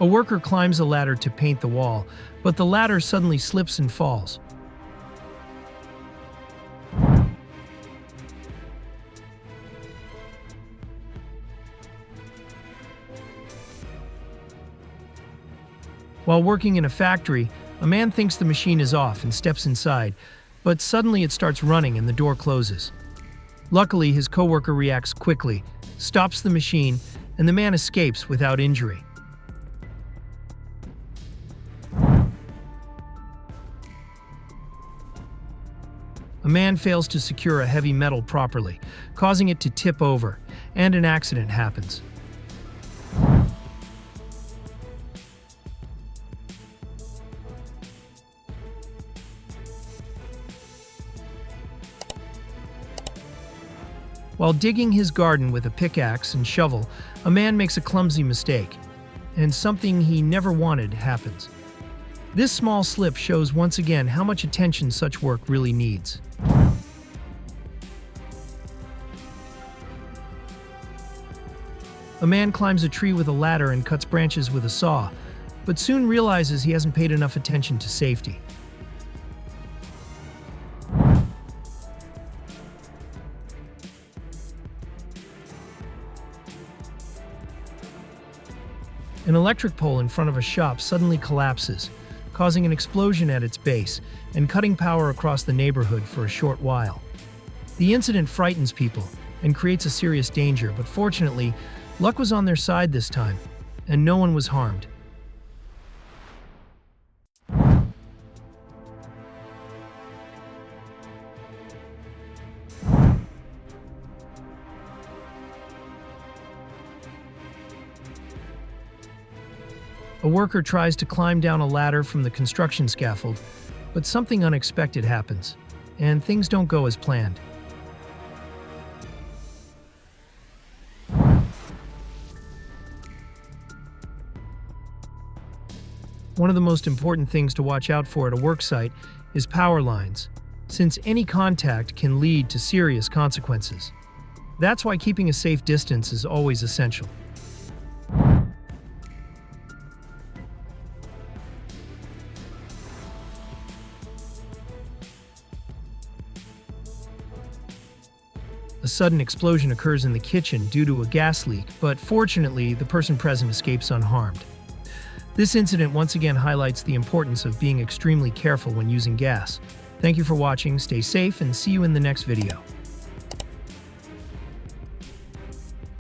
A worker climbs a ladder to paint the wall, but the ladder suddenly slips and falls. While working in a factory, a man thinks the machine is off and steps inside, but suddenly it starts running and the door closes. Luckily, his coworker reacts quickly, stops the machine, and the man escapes without injury. A man fails to secure a heavy metal properly, causing it to tip over, and an accident happens. While digging his garden with a pickaxe and shovel, a man makes a clumsy mistake, and something he never wanted happens. This small slip shows once again how much attention such work really needs. A man climbs a tree with a ladder and cuts branches with a saw, but soon realizes he hasn't paid enough attention to safety. An electric pole in front of a shop suddenly collapses, causing an explosion at its base and cutting power across the neighborhood for a short while. The incident frightens people and creates a serious danger, but fortunately, luck was on their side this time, and no one was harmed. A worker tries to climb down a ladder from the construction scaffold, but something unexpected happens, and things don't go as planned. One of the most important things to watch out for at a work site is power lines, since any contact can lead to serious consequences. That's why keeping a safe distance is always essential. A sudden explosion occurs in the kitchen due to a gas leak, but fortunately, the person present escapes unharmed. This incident once again highlights the importance of being extremely careful when using gas. Thank you for watching, stay safe, and see you in the next video.